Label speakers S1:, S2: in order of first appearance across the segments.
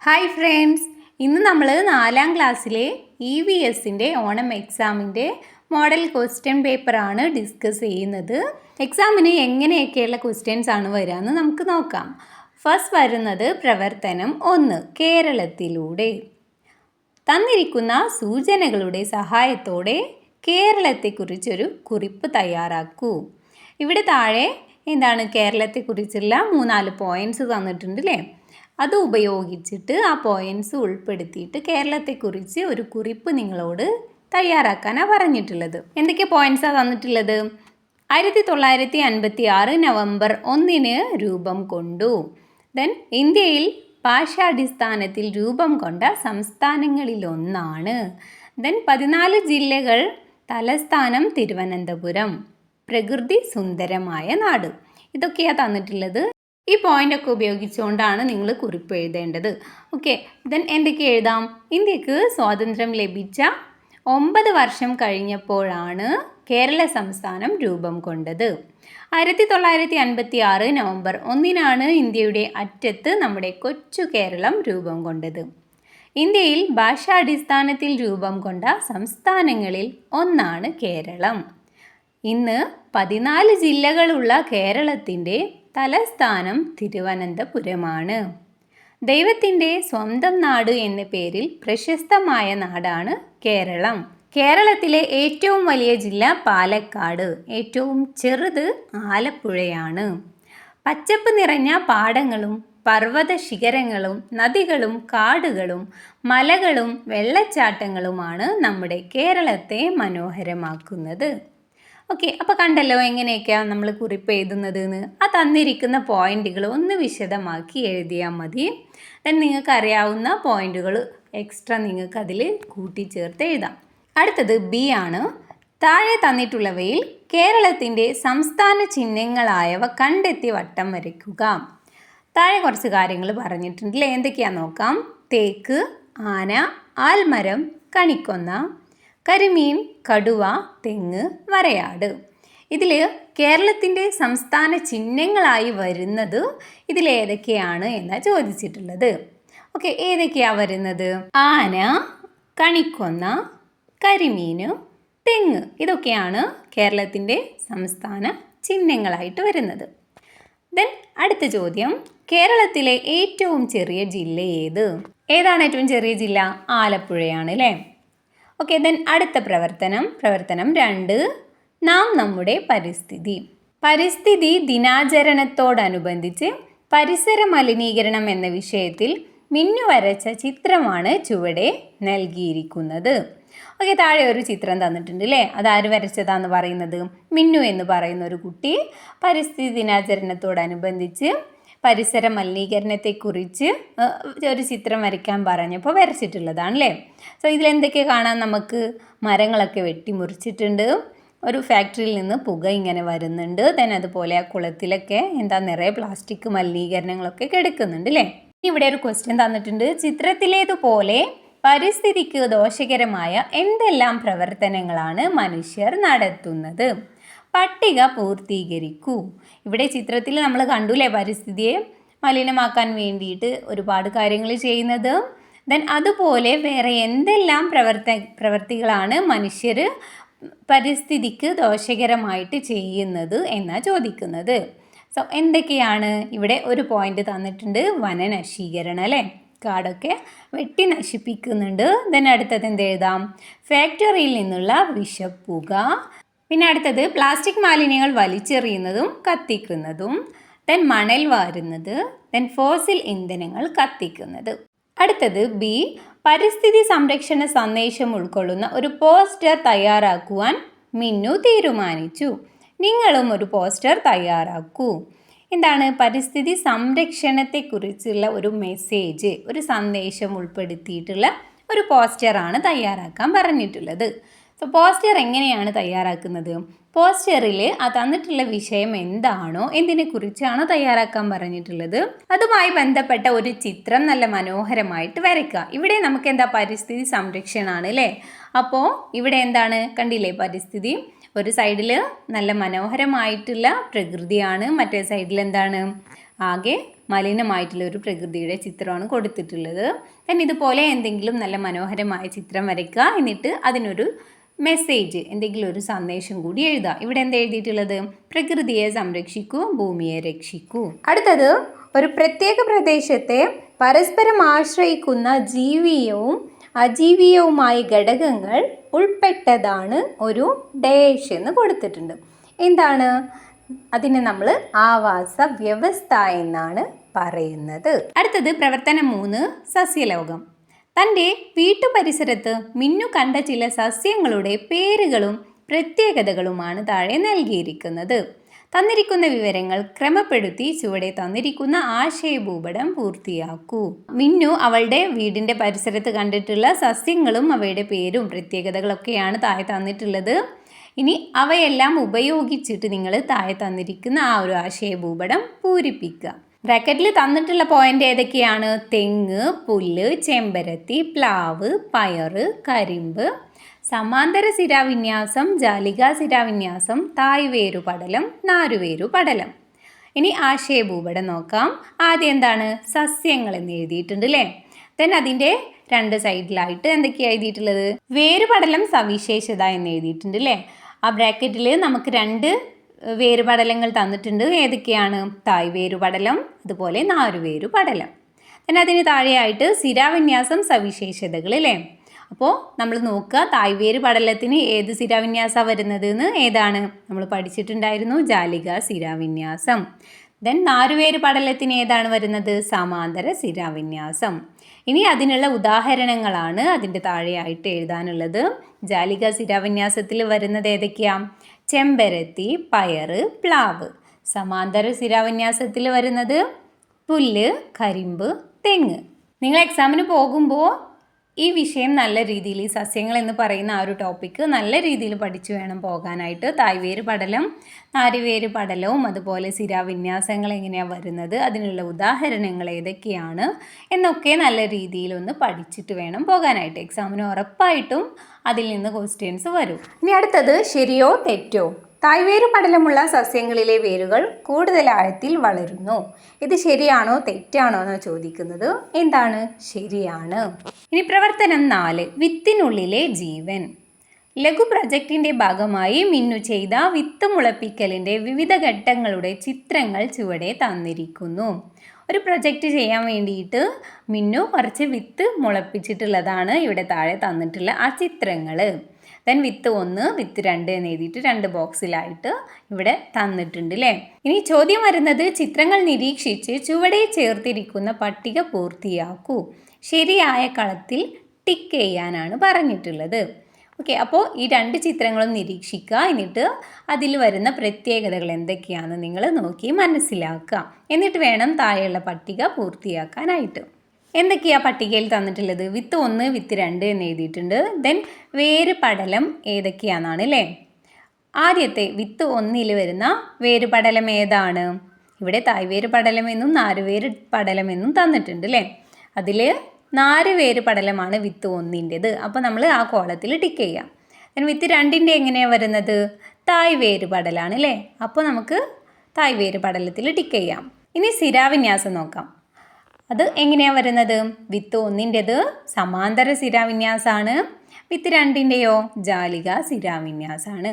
S1: Hi friends, ഇന്ന് നമ്മൾ 4ാം ക്ലാസ്സിലെ EVSൻ്റെ ഓണം എക്സാമിൻ്റെ മോഡൽ ക്വസ്റ്റ്യൻ പേപ്പറാണ് ഡിസ്കസ് ചെയ്യുന്നത്. എക്സാമിന് എങ്ങനെയൊക്കെയുള്ള ക്വസ്റ്റ്യൻസ് ആണ് വരിക എന്ന് നമുക്ക് നോക്കാം. ഫസ്റ്റ് വരുന്നത് പ്രവർത്തനം 1, കേരളത്തിലൂടെ. തന്നിരിക്കുന്ന സൂചനകളുടെ സഹായത്തോടെ കേരളത്തെക്കുറിച്ചൊരു കുറിപ്പ് തയ്യാറാക്കൂ. ഇവിടെ താഴെ കേരളത്തെക്കുറിച്ചുള്ള 3-4 പോയിൻറ്റ്സ് തന്നിട്ടുണ്ട് അല്ലേ. അത് ഉപയോഗിച്ചിട്ട് ആ പോയിൻറ്റ്സ് ഉൾപ്പെടുത്തിയിട്ട് കേരളത്തെക്കുറിച്ച് ഒരു കുറിപ്പ് നിങ്ങളോട് തയ്യാറാക്കാനാണ് പറഞ്ഞിട്ടുള്ളത്. എന്തൊക്കെ പോയിൻറ്റ്സാണ് തന്നിട്ടുള്ളത്? 1956 നവംബർ 1 രൂപം കൊണ്ടു. ദെൻ ഇന്ത്യയിൽ ഭാഷാടിസ്ഥാനത്തിൽ രൂപം കൊണ്ട സംസ്ഥാനങ്ങളിലൊന്നാണ്. ദെൻ 14 ജില്ലകൾ, തലസ്ഥാനം തിരുവനന്തപുരം, പ്രകൃതി സുന്ദരമായ നാട്. ഇതൊക്കെയാണ് തന്നിട്ടുള്ളത്. ഈ പോയിൻ്റൊക്കെ ഉപയോഗിച്ചുകൊണ്ടാണ് നിങ്ങൾ കുറിപ്പ് എഴുതേണ്ടത്. ഓക്കെ, ദെൻ എന്തൊക്കെ എഴുതാം? ഇന്ത്യക്ക് സ്വാതന്ത്ര്യം ലഭിച്ച 9 വർഷം കഴിഞ്ഞപ്പോഴാണ് കേരള സംസ്ഥാനം രൂപം കൊണ്ടത്. 1956 നവംബർ 1 ഇന്ത്യയുടെ അറ്റത്ത് നമ്മുടെ കൊച്ചു കേരളം രൂപം കൊണ്ടത്. ഇന്ത്യയിൽ ഭാഷാടിസ്ഥാനത്തിൽ രൂപം കൊണ്ട സംസ്ഥാനങ്ങളിൽ ഒന്നാണ് കേരളം. ഇന്ന് 14 ജില്ലകളുള്ള കേരളത്തിൻ്റെ തലസ്ഥാനം തിരുവനന്തപുരമാണ്. ദൈവത്തിൻ്റെ സ്വന്തം നാട് എന്ന പേരിൽ പ്രശസ്തമായ നാടാണ് കേരളം. കേരളത്തിലെ ഏറ്റവും വലിയ ജില്ല പാലക്കാട്, ഏറ്റവും ചെറുത് ആലപ്പുഴയാണ്. പച്ചപ്പ് നിറഞ്ഞ പാടങ്ങളും പർവ്വത ശിഖരങ്ങളും നദികളും കാടുകളും മലകളും വെള്ളച്ചാട്ടങ്ങളുമാണ് നമ്മുടെ കേരളത്തെ മനോഹരമാക്കുന്നത്. ഓക്കെ, അപ്പോൾ കണ്ടല്ലോ എങ്ങനെയൊക്കെയാണ് നമ്മൾ കുറിപ്പ് എഴുതുന്നത് എന്ന്. ആ തന്നിരിക്കുന്ന പോയിന്റുകൾ ഒന്ന് വിശദമാക്കി എഴുതിയാൽ മതി. ദെൻ നിങ്ങൾക്ക് അറിയാവുന്ന പോയിന്റുകൾ എക്സ്ട്രാ നിങ്ങൾക്ക് അതിൽ കൂട്ടിച്ചേർത്ത് എഴുതാം. അടുത്തത് B ആണ്. താഴെ തന്നിട്ടുള്ളവയിൽ കേരളത്തിൻ്റെ സംസ്ഥാന ചിഹ്നങ്ങളായവ കണ്ടെത്തി വട്ടം വരയ്ക്കുക. താഴെ കുറച്ച് കാര്യങ്ങൾ പറഞ്ഞിട്ടുണ്ടല്ലേ, എന്തൊക്കെയാണെന്ന് നോക്കാം. തേക്ക്, ആന, ആൽമരം, കണിക്കൊന്ന, കരിമീൻ, കടുവ, തെങ്ങ്, വരയാട്. ഇതിൽ കേരളത്തിൻ്റെ സംസ്ഥാന ചിഹ്നങ്ങളായി വരുന്നത് ഇതിലേതൊക്കെയാണ് എന്നാണ് ചോദിച്ചിട്ടുള്ളത്. ഓക്കെ, ഏതൊക്കെയാണ് വരുന്നത്? ആന, കണിക്കൊന്ന, കരിമീൻ, തെങ്ങ്. ഇതൊക്കെയാണ് കേരളത്തിൻ്റെ സംസ്ഥാന ചിഹ്നങ്ങളായിട്ട് വരുന്നത്. ദെൻ അടുത്ത ചോദ്യം, കേരളത്തിലെ ഏറ്റവും ചെറിയ ജില്ല ഏത്? ഏതാണ് ഏറ്റവും ചെറിയ ജില്ല? ആലപ്പുഴയാണ് അല്ലേ. ഓക്കെ, ദെൻ അടുത്ത പ്രവർത്തനം 2, നാം നമ്മുടെ പരിസ്ഥിതി ദിനാചരണത്തോടനുബന്ധിച്ച് പരിസര മലിനീകരണം എന്ന വിഷയത്തിൽ മിന്നു വരച്ച ചിത്രമാണ് ചുവടെ നൽകിയിരിക്കുന്നത്. ഓക്കെ, താഴെ ഒരു ചിത്രം തന്നിട്ടുണ്ട് അല്ലേ. അതാര് വരച്ചതാന്ന് പറയുന്നത്? മിന്നു എന്ന് പറയുന്ന ഒരു കുട്ടി പരിസ്ഥിതി ദിനാചരണത്തോടനുബന്ധിച്ച് പരിസര മലിനീകരണത്തെക്കുറിച്ച് ഒരു ചിത്രം വരയ്ക്കാൻ പറഞ്ഞപ്പോൾ വരച്ചിട്ടുള്ളതാണ് അല്ലേ. സോ ഇതിലെന്തൊക്കെ കാണാം നമുക്ക്? മരങ്ങളൊക്കെ വെട്ടിമുറിച്ചിട്ടുണ്ട്, ഒരു ഫാക്ടറിയിൽ നിന്ന് പുക ഇങ്ങനെ വരുന്നുണ്ട്, ദെൻ അതുപോലെ ആ കുളത്തിലൊക്കെ നിറയെ പ്ലാസ്റ്റിക് മലിനീകരണങ്ങളൊക്കെ കിടക്കുന്നുണ്ട് അല്ലേ. ഇവിടെ ഒരു ക്വസ്റ്റ്യൻ തന്നിട്ടുണ്ട്. ചിത്രത്തിലേതുപോലെ പരിസ്ഥിതിക്ക് ദോഷകരമായ എന്തെല്ലാം പ്രവർത്തനങ്ങളാണ് മനുഷ്യർ നടത്തുന്നത്? പട്ടിക പൂർത്തീകരിക്കൂ. ഇവിടെ ചിത്രത്തിൽ നമ്മൾ കണ്ടുല്ലേ പരിസ്ഥിതിയെ മലിനമാക്കാൻ വേണ്ടിയിട്ട് ഒരുപാട് കാര്യങ്ങൾ ചെയ്യുന്നത്. ദെൻ അതുപോലെ വേറെ എന്തെല്ലാം പ്രവർത്തികളാണ് മനുഷ്യർ പരിസ്ഥിതിക്ക് ദോഷകരമായിട്ട് ചെയ്യുന്നത് എന്നാണ് ചോദിക്കുന്നത്. സോ എന്തൊക്കെയാണ്? ഇവിടെ ഒരു പോയിന്റ് തന്നിട്ടുണ്ട്, വനനശീകരണം അല്ലേ. കാടൊക്കെ വെട്ടി നശിപ്പിക്കുന്നുണ്ട്. ദെൻ അടുത്തത് എന്തെഴുതാം? ഫാക്ടറിയിൽ നിന്നുള്ള വിഷപ്പുക. പിന്നെ അടുത്തത് പ്ലാസ്റ്റിക് മാലിന്യങ്ങൾ വലിച്ചെറിയുന്നതും കത്തിക്കുന്നതും. ദെൻ മണൽ വാരുന്നത്. ദെൻ ഫോസിൽ ഇന്ധനങ്ങൾ കത്തിക്കുന്നത്. അടുത്തത് B, പരിസ്ഥിതി സംരക്ഷണ സന്ദേശം ഉൾക്കൊള്ളുന്ന ഒരു പോസ്റ്റർ തയ്യാറാക്കുവാൻ മിന്നു തീരുമാനിച്ചു. നിങ്ങളും ഒരു പോസ്റ്റർ തയ്യാറാക്കൂ. എന്താണ്? പരിസ്ഥിതി സംരക്ഷണത്തെക്കുറിച്ചുള്ള ഒരു മെസ്സേജ്, ഒരു സന്ദേശം ഉൾപ്പെടുത്തിയിട്ടുള്ള ഒരു പോസ്റ്ററാണ് തയ്യാറാക്കാൻ പറഞ്ഞിട്ടുള്ളത്. സോ പോസ്റ്റർ എങ്ങനെയാണ് തയ്യാറാക്കുന്നത്? പോസ്റ്ററിൽ ആ തന്നിട്ടുള്ള വിഷയം എന്താണോ, എന്തിനെക്കുറിച്ചാണോ തയ്യാറാക്കാൻ പറഞ്ഞിട്ടുള്ളത്, അതുമായി ബന്ധപ്പെട്ട ഒരു ചിത്രം നല്ല മനോഹരമായിട്ട് വരയ്ക്കുക. ഇവിടെ നമുക്ക് പരിസ്ഥിതി സംരക്ഷണമാണ് അല്ലേ. അപ്പോൾ ഇവിടെ കണ്ടില്ലേ പരിസ്ഥിതി? ഒരു സൈഡിൽ നല്ല മനോഹരമായിട്ടുള്ള പ്രകൃതിയാണ്, മറ്റേ സൈഡിൽ ആകെ മലിനമായിട്ടുള്ള ഒരു പ്രകൃതിയുടെ ചിത്രമാണ് കൊടുത്തിട്ടുള്ളത്. then ഇതുപോലെ എന്തെങ്കിലും നല്ല മനോഹരമായ ചിത്രം വരയ്ക്കുക. എന്നിട്ട് അതിനൊരു മെസ്സേജ്, എന്തെങ്കിലും ഒരു സന്ദേശം കൂടി എഴുതുക. ഇവിടെ എന്താ എഴുതിയിട്ടുള്ളത്? പ്രകൃതിയെ സംരക്ഷിക്കൂ, ഭൂമിയെ രക്ഷിക്കൂ. അടുത്തത്, ഒരു പ്രത്യേക പ്രദേശത്തെ പരസ്പരം ആശ്രയിക്കുന്ന ജീവിയവും അജീവീയവുമായ ഘടകങ്ങൾ ഉൾപ്പെട്ടതാണ് ഒരു ഡാഷ് എന്ന് കൊടുത്തിട്ടുണ്ട്. എന്താണ്? അതിനെ നമ്മൾ ആവാസ വ്യവസ്ഥ എന്നാണ് പറയുന്നത്. അടുത്തത് പ്രവർത്തനം 3, സസ്യലോകം. തൻ്റെ വീട്ടുപരിസരത്ത് മിന്നു കണ്ട ചില സസ്യങ്ങളുടെ പേരുകളും പ്രത്യേകതകളുമാണ് താഴെ നൽകിയിരിക്കുന്നത്. തന്നിരിക്കുന്ന വിവരങ്ങൾ ക്രമപ്പെടുത്തി ചുവടെ തന്നിരിക്കുന്ന ആശയഭൂപടം പൂർത്തിയാക്കൂ. മിന്നു അവളുടെ വീടിൻ്റെ പരിസരത്ത് കണ്ടിട്ടുള്ള സസ്യങ്ങളും അവയുടെ പേരും പ്രത്യേകതകളൊക്കെയാണ് താഴെ തന്നിട്ടുള്ളത്. ഇനി അവയെല്ലാം ഉപയോഗിച്ചിട്ട് നിങ്ങൾ താഴെ തന്നിരിക്കുന്ന ആ ഒരു ആശയഭൂപടം പൂരിപ്പിക്കുക. ബ്രാക്കറ്റിൽ തന്നിട്ടുള്ള പോയിന്റ് ഏതൊക്കെയാണ്? തെങ്ങ്, പുല്ല്, ചെമ്പരത്തി, പ്ലാവ്, പയറ്, കരിമ്പ്, സമാന്തര സിരാവിന്യാസം, ജാലികാ സിരാവിന്യാസം, തായ്വേരുപടലം, നാരുവേരുപടലം. ഇനി ആശയഭൂപടം നോക്കാം. ആദ്യം എന്താണ്? സസ്യങ്ങൾ എന്ന് എഴുതിയിട്ടുണ്ട് അല്ലേ? then അതിൻ്റെ 2 സൈഡിലായിട്ട് എന്തൊക്കെയാണ് എഴുതിയിട്ടുള്ളത്? വേരുപടലം സവിശേഷത എന്ന് എഴുതിയിട്ടുണ്ട് അല്ലേ? ആ ബ്രാക്കറ്റിൽ നമുക്ക് 2 വേരുപടലങ്ങൾ തന്നിട്ടുണ്ട്. ഏതൊക്കെയാണ്? തായ്വേരുപടലം, അതുപോലെ നാരുവേരുപടലം. then അതിന് താഴെയായിട്ട് സിരാവിന്യാസം സവിശേഷതകൾ അല്ലേ? അപ്പോൾ നമ്മൾ നോക്കുക, തായ്വേര് പടലത്തിന് ഏത് സിരാവിന്യാസമാണ് വരുന്നത് എന്ന്. ഏതാണ്? നമ്മൾ പഠിച്ചിട്ടുണ്ടായിരുന്നു, ജാലികാ സിരാവിന്യാസം. then നാരുവേര് പടലത്തിന് ഏതാണ് വരുന്നത്? സമാന്തര സിരാവിന്യാസം. ഇനി അതിനുള്ള ഉദാഹരണങ്ങളാണ് അതിൻ്റെ താഴെയായിട്ട് എഴുതാനുള്ളത്. ജാലികാ സിരാവിന്യാസത്തിൽ വരുന്നത് ഏതൊക്കെയാ? ചെമ്പരത്തി, പയറ്, പ്ലാവ്. സമാന്തര സിരാവിന്യാസത്തിൽ വരുന്നത് പുല്ല്, കരിമ്പ്, തെങ്ങ്. നിങ്ങൾ എക്സാമിന് പോകുമ്പോൾ ഈ വിഷയം നല്ല രീതിയിൽ, ഈ സസ്യങ്ങൾ എന്ന് പറയുന്ന ആ ഒരു ടോപ്പിക്ക് നല്ല രീതിയിൽ പഠിച്ചു വേണം പോകാനായിട്ട്. തായ്വേര് പടലം, നാരുവേര് പടലവും അതുപോലെ സിരാവിന്യാസങ്ങൾ എങ്ങനെയാണ് വരുന്നത്, അതിനുള്ള ഉദാഹരണങ്ങൾ ഏതൊക്കെയാണ് എന്നൊക്കെ നല്ല രീതിയിലൊന്ന് പഠിച്ചിട്ട് വേണം പോകാനായിട്ട്. എക്സാമിന് ഉറപ്പായിട്ടും അതിൽ നിന്ന് ക്വസ്റ്റ്യൻസ് വരും. ഇനി അടുത്തത്, ശരിയോ തെറ്റോ? തായ്വേര് പടലമുള്ള സസ്യങ്ങളിലെ വേരുകൾ കൂടുതൽ ആഴത്തിൽ വളരുന്നു. ഇത് ശരിയാണോ തെറ്റാണോ എന്ന് ചോദിക്കുന്നത്. എന്താണ്? ശരിയാണ്. ഇനി പ്രവർത്തനം 4, വിത്തിനുള്ളിലെ ജീവൻ. ലഘു പ്രൊജക്റ്റിൻ്റെ ഭാഗമായി മിന്നു ചെയ്ത വിത്ത് മുളപ്പിക്കലിൻ്റെ വിവിധ ഘട്ടങ്ങളുടെ ചിത്രങ്ങൾ ചുവടെ തന്നിരിക്കുന്നു. ഒരു പ്രൊജക്റ്റ് ചെയ്യാൻ വേണ്ടിയിട്ട് മിന്നു കുറച്ച് വിത്ത് മുളപ്പിച്ചിട്ടുള്ളതാണ് ഇവിടെ താഴെ തന്നിട്ടുള്ള ആ ചിത്രങ്ങൾ. then വിത്ത് 1, വിത്ത് 2 എന്ന് എഴുതിയിട്ട് 2 ബോക്സിലായിട്ട് ഇവിടെ തന്നിട്ടുണ്ട് അല്ലേ? ഇനി ചോദ്യം വരുന്നത്, ചിത്രങ്ങൾ നിരീക്ഷിച്ച് ചുവടെ ചേർത്തിരിക്കുന്ന പട്ടിക പൂർത്തിയാക്കൂ. ശരിയായ കളത്തിൽ ടിക്ക് ചെയ്യാനാണ് പറഞ്ഞിട്ടുള്ളത്. ഓക്കെ, അപ്പോൾ ഈ 2 ചിത്രങ്ങളും നിരീക്ഷിക്കുക. എന്നിട്ട് അതിൽ വരുന്ന പ്രത്യേകതകൾ എന്തൊക്കെയാണെന്ന് നിങ്ങൾ നോക്കി മനസ്സിലാക്കുക. എന്നിട്ട് വേണം താഴെയുള്ള പട്ടിക പൂർത്തിയാക്കാനായിട്ട്. എന്തൊക്കെയാണ് പട്ടികയിൽ തന്നിട്ടുള്ളത്? വിത്ത് 1, വിത്ത് 2 എന്ന് എഴുതിയിട്ടുണ്ട്. then വേര് പടലം ഏതൊക്കെയാണെന്നാണ് അല്ലേ? ആദ്യത്തെ വിത്ത് 1 വരുന്ന വേര് പടലം ഏതാണ്? ഇവിടെ തായ്വേര് പടലമെന്നും നാരുവേര് പടലമെന്നും തന്നിട്ടുണ്ട് അല്ലേ? അതിൽ നാരുവേര് പടലമാണ് വിത്ത് 1-ൻ്റെത്. അപ്പോൾ നമ്മൾ ആ കോളത്തിൽ ടിക്ക് ചെയ്യാം. then വിത്ത് 2-ൻ്റെ എങ്ങനെയാണ് വരുന്നത്? തായ്വേര് പടലാണ് അല്ലേ? അപ്പോൾ നമുക്ക് തായ്വേര് പടലത്തിൽ ടിക്ക് ചെയ്യാം. ഇനി സിരാവിന്യാസം നോക്കാം. അത് എങ്ങനെയാണ് വരുന്നത്? വിത്ത് 1-ൻ്റെത് സമാന്തര സിരാവിന്യാസമാണ്. വിത്ത് 2-ൻ്റെയോ ജാലികാ സിരാവിന്യാസമാണ്.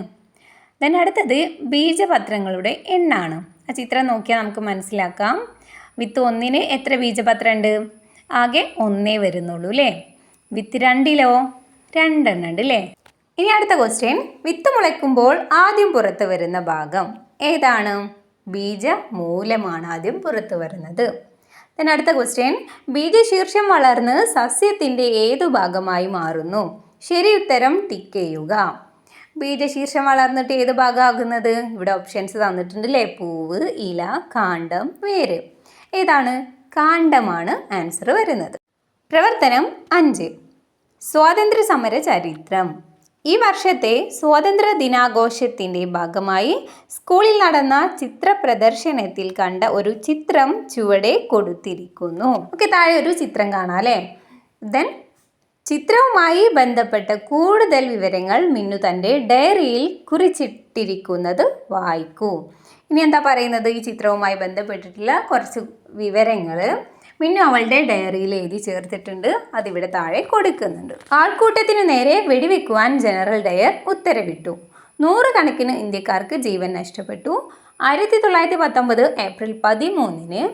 S1: then അടുത്തത് ബീജപത്രങ്ങളുടെ എണ്ണാണ്. ആ ചിത്രം നോക്കിയാൽ നമുക്ക് മനസ്സിലാക്കാം. വിത്ത് 1-ന് എത്ര ബീജപത്രം ഉണ്ട്? ആകെ 1 വരുന്നുള്ളൂ അല്ലേ? വിത്ത് 2-ലോ 2 എണ്ണം ഉണ്ട് അല്ലേ? ഇനി അടുത്ത ക്വസ്റ്റ്യൻ, വിത്ത് മുളയ്ക്കുമ്പോൾ ആദ്യം പുറത്ത് വരുന്ന ഭാഗം ഏതാണ്? ബീജമൂലമാണ് ആദ്യം പുറത്ത് വരുന്നത്. then അടുത്ത ക്വസ്റ്റ്യൻ, ബീജശീർഷം വളർന്ന് സസ്യത്തിൻ്റെ ഏതു ഭാഗമായി മാറുന്നു? ശരി ഉത്തരം ടിക്ക് ചെയ്യുക. ബീജശീർഷം വളർന്നിട്ട് ഏത് ഭാഗമാകുന്നത്? ഇവിടെ ഓപ്ഷൻസ് തന്നിട്ടുണ്ട് അല്ലേ? പൂവ്, ഇല, കാണ്ഡം, വേര്. ഏതാണ്? കാണ്ഡമാണ് ആൻസർ വരുന്നത്. പ്രവർത്തനം 5, സ്വാതന്ത്ര്യ സമര ചരിത്രം. ഈ വർഷത്തെ സ്വാതന്ത്ര്യ ദിനാഘോഷത്തിൻ്റെ ഭാഗമായി സ്കൂളിൽ നടന്ന ചിത്ര പ്രദർശനത്തിൽ കണ്ട ഒരു ചിത്രം ചുവടെ കൊടുത്തിരിക്കുന്നു. ഓക്കെ, താഴെ ഒരു ചിത്രം കാണാം അല്ലേ? then ചിത്രവുമായി ബന്ധപ്പെട്ട കൂടുതൽ വിവരങ്ങൾ മിന്നു തൻ്റെ ഡയറിയിൽ കുറിച്ചിട്ടിരിക്കുന്നത് വായിക്കൂ. ഇനി എന്താ പറയുന്നത്, ഈ ചിത്രവുമായി ബന്ധപ്പെട്ടിട്ടുള്ള കുറച്ച് വിവരങ്ങൾ മിന്നു അവളുടെ ഡയറിയിൽ എഴുതി ചേർത്തിട്ടുണ്ട്. അതിവിടെ താഴെ കൊടുക്കുന്നുണ്ട്. ആൾക്കൂട്ടത്തിനു നേരെ വെടിവെക്കുവാൻ ജനറൽ ഡയർ ഉത്തരവിട്ടു. 100 കണക്കിന് ഇന്ത്യക്കാർക്ക് ജീവൻ നഷ്ടപ്പെട്ടു. 1919 ഏപ്രിൽ 13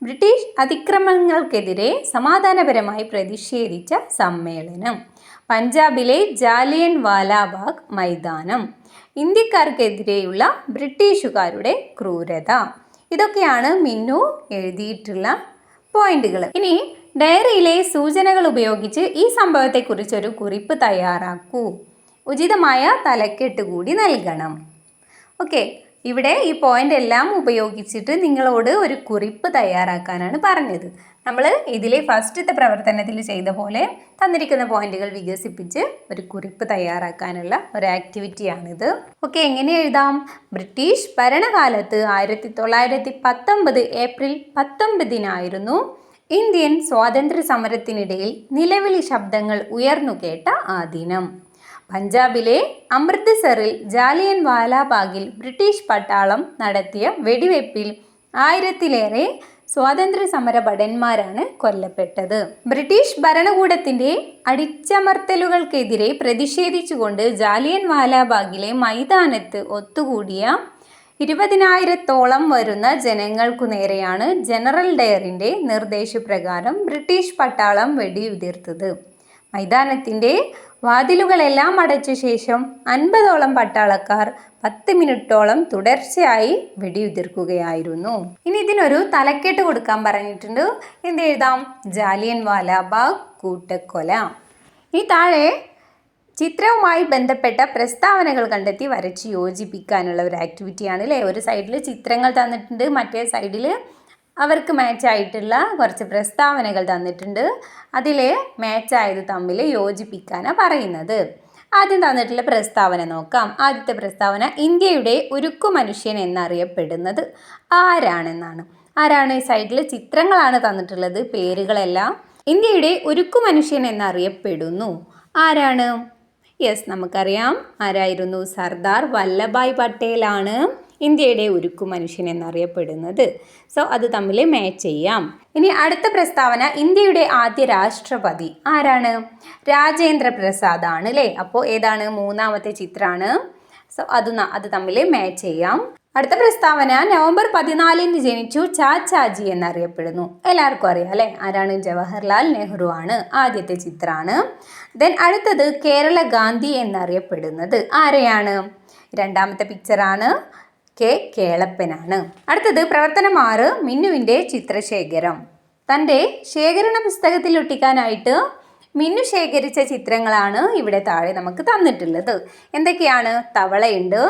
S1: ബ്രിട്ടീഷ് അതിക്രമങ്ങൾക്കെതിരെ സമാധാനപരമായി പ്രതിഷേധിച്ച സമ്മേളനം. പഞ്ചാബിലെ ജാലിയൻ വാലാബാഗ് മൈതാനം. ഇന്ത്യക്കാർക്കെതിരെയുള്ള ബ്രിട്ടീഷുകാരുടെ ക്രൂരത. ഇതൊക്കെയാണ് മിന്നു എഴുതിയിട്ടുള്ള പോയിന്റുകൾ. ഇനി ഡയറിയിലെ സൂചനകൾ ഉപയോഗിച്ച് ഈ സംഭവത്തെക്കുറിച്ചൊരു കുറിപ്പ് തയ്യാറാക്കൂ. ഉചിതമായ തലക്കെട്ട് കൂടി നൽകണം. ഓക്കെ, ഇവിടെ ഈ പോയിന്റ് എല്ലാം ഉപയോഗിച്ചിട്ട് നിങ്ങളോട് ഒരു കുറിപ്പ് തയ്യാറാക്കാനാണ് പറഞ്ഞത്. നമ്മൾ ഇതിലെ ഫസ്റ്റത്തെ പ്രവർത്തനത്തിൽ ചെയ്ത പോലെ തന്നിരിക്കുന്ന പോയിന്റുകൾ വികസിപ്പിച്ച് ഒരു കുറിപ്പ് തയ്യാറാക്കാനുള്ള ഒരു ആക്ടിവിറ്റിയാണിത്. ഓക്കെ, എങ്ങനെ എഴുതാം? ബ്രിട്ടീഷ് ഭരണകാലത്ത് 1919 ഏപ്രിൽ 19 ഇന്ത്യൻ സ്വാതന്ത്ര്യ സമരത്തിനിടയിൽ നിലവിളി ശബ്ദങ്ങൾ ഉയർന്നുകേട്ട ആ ദിനം. പഞ്ചാബിലെ അമൃത്സറിൽ ജാലിയൻ വാലാബാഗിൽ ബ്രിട്ടീഷ് പട്ടാളം നടത്തിയ വെടിവെപ്പിൽ 1000-ലേറെ സ്വാതന്ത്ര്യ സമര ഭടന്മാരാണ് കൊല്ലപ്പെട്ടത്. ബ്രിട്ടീഷ് ഭരണകൂടത്തിന്റെ അടിച്ചമർത്തലുകൾക്കെതിരെ പ്രതിഷേധിച്ചുകൊണ്ട് ജാലിയൻ വാലാബാഗിലെ മൈതാനത്ത് ഒത്തുകൂടിയ 20,000-ഓളം വരുന്ന ജനങ്ങൾക്കു നേരെയാണ് ജനറൽ ഡയറിന്റെ നിർദ്ദേശപ്രകാരം ബ്രിട്ടീഷ് പട്ടാളം വെടിയുതിർത്തത്. മൈതാനത്തിന്റെ വാതിലുകളെല്ലാം അടച്ച ശേഷം 50ഓളം പട്ടാളക്കാർ 10 മിനിറ്റോളം തുടർച്ചയായി വെടിയുതിർക്കുകയായിരുന്നു. ഇനി ഇതിനൊരു തലക്കെട്ട് കൊടുക്കാൻ പറഞ്ഞിട്ടുണ്ട്. എന്ത് എഴുതാം? ജാലിയൻ വാലാബാഗ് കൂട്ടക്കൊല. ഈ താഴെ ചിത്രവുമായി ബന്ധപ്പെട്ട പ്രസ്താവനകൾ കണ്ടെത്തി വരച്ച് യോജിപ്പിക്കാനുള്ള ഒരു ആക്ടിവിറ്റിയാണ് അല്ലേ. ഒരു സൈഡിൽ ചിത്രങ്ങൾ തന്നിട്ടുണ്ട്, മറ്റേ സൈഡിൽ അവർക്ക് മാച്ചായിട്ടുള്ള കുറച്ച് പ്രസ്താവനകൾ തന്നിട്ടുണ്ട്. അതിൽ മാച്ചായത് തമ്മിൽ യോജിപ്പിക്കാനാണ് പറയുന്നത്. ആദ്യം തന്നിട്ടുള്ള പ്രസ്താവന നോക്കാം. ആദ്യത്തെ പ്രസ്താവന, ഇന്ത്യയുടെ ഉരുക്കു മനുഷ്യൻ എന്നറിയപ്പെടുന്നത് ആരാണെന്നാണ്. ആരാണ്? ഈ സൈഡിൽ ചിത്രങ്ങളാണ് തന്നിട്ടുള്ളത്, പേരുകളെല്ലാം. ഇന്ത്യയുടെ ഉരുക്കു മനുഷ്യൻ എന്നറിയപ്പെടുന്നു. ആരാണ്? യെസ്, നമുക്കറിയാം ആരായിരുന്നു. സർദാർ വല്ലഭായ് പട്ടേലാണ് ഇന്ത്യയുടെ ഉരുക്കു മനുഷ്യൻ എന്നറിയപ്പെടുന്നത്. സോ അത് തമ്മിൽ മാച്ച് ചെയ്യാം. ഇനി അടുത്ത പ്രസ്താവന, ഇന്ത്യയുടെ ആദ്യ രാഷ്ട്രപതി ആരാണ്? രാജേന്ദ്ര പ്രസാദ് ആണ് അല്ലേ. അപ്പോൾ ഏതാണ്? മൂന്നാമത്തെ ചിത്രമാണ്. സോ അത് തമ്മിൽ മാച്ച് ചെയ്യാം. അടുത്ത പ്രസ്താവന, നവംബർ 14 ജനിച്ചു ചാച്ചാജി എന്നറിയപ്പെടുന്നു. എല്ലാവർക്കും അറിയാം അല്ലേ. ആരാണ്? ജവഹർലാൽ നെഹ്റു ആണ്. ആദ്യത്തെ ചിത്രമാണ്. ദെൻ അടുത്തത്, കേരള ഗാന്ധി എന്നറിയപ്പെടുന്നത് ആരെയാണ്? രണ്ടാമത്തെ പിക്ചറാണ്. കേളപ്പനാണ്. അടുത്തത് പ്രവർത്തനം 6, മിന്നുവിൻ്റെ ചിത്രശേഖരം. തൻ്റെ ശേഖരണ പുസ്തകത്തിൽ ഒട്ടിക്കാനായിട്ട് മിന്നു ശേഖരിച്ച ചിത്രങ്ങളാണ് ഇവിടെ താഴെ നമുക്ക് തന്നിട്ടുള്ളത്. എന്തൊക്കെയാണ്? തവളയുണ്ട്,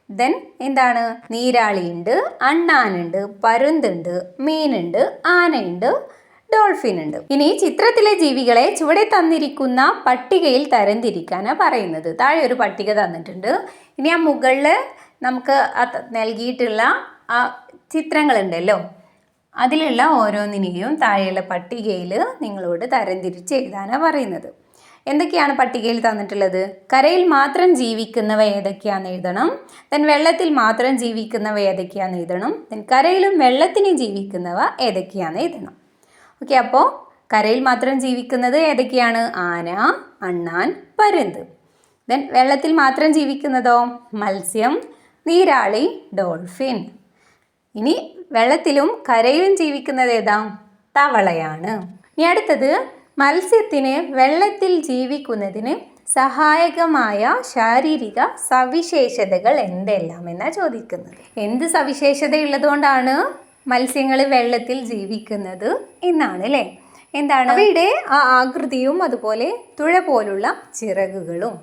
S1: ദെൻ എന്താണ്? നീരാളിയുണ്ട്, അണ്ണാനുണ്ട്, പരുന്തുണ്ട്, മീനുണ്ട്, ആനയുണ്ട്, ഡോൾഫിൻ ഉണ്ട്. ഇനി ചിത്രത്തിലെ ജീവികളെ ചുവടെ തന്നിരിക്കുന്ന പട്ടികയിൽ തരംതിരിക്കാനാണ് പറയുന്നത്. താഴെ ഒരു പട്ടിക തന്നിട്ടുണ്ട്. ഇനി ആ മുകളിൽ നമുക്ക് നൽകിയിട്ടുള്ള ആ ചിത്രങ്ങളുണ്ടല്ലോ, അതിലുള്ള ഓരോന്നിനെയും താഴെയുള്ള പട്ടികയിൽ നിങ്ങളോട് തരംതിരിച്ച് എഴുതാനാണ് പറയുന്നത്. എന്തൊക്കെയാണ് പട്ടികയിൽ തന്നിട്ടുള്ളത്? കരയിൽ മാത്രം ജീവിക്കുന്നവ ഏതൊക്കെയാണെന്ന് എഴുതണം. ദെൻ വെള്ളത്തിൽ മാത്രം ജീവിക്കുന്നവ ഏതൊക്കെയാണെന്ന് എഴുതണം. ദെൻ കരയിലും വെള്ളത്തിനും ജീവിക്കുന്നവ ഏതൊക്കെയാണെന്ന് എഴുതണം. ഓക്കെ, അപ്പോൾ കരയിൽ മാത്രം ജീവിക്കുന്നത് ഏതൊക്കെയാണ്? ആന, അണ്ണാൻ, പരുന്ത്. ദെൻ വെള്ളത്തിൽ മാത്രം ജീവിക്കുന്നതോ? മത്സ്യം, നീരാളി, ഡോൾഫിൻ. ഇനി വെള്ളത്തിലും കരയിലും ജീവിക്കുന്നത് ഏതാ? തവളയാണ്. ഇനി അടുത്തത്, മത്സ്യത്തിന് വെള്ളത്തിൽ ജീവിക്കുന്നതിന് സഹായകമായ ശാരീരിക സവിശേഷതകൾ എന്തെല്ലാം എന്നാണ് ചോദിക്കുന്നത്. എന്ത് സവിശേഷതയുള്ളത് കൊണ്ടാണ് മത്സ്യങ്ങൾ വെള്ളത്തിൽ ജീവിക്കുന്നത് എന്നാണ് അല്ലേ. എന്താണ്? അവയുടെ ആ ആകൃതിയും അതുപോലെ തുഴ പോലുള്ള ചിറകുകളും.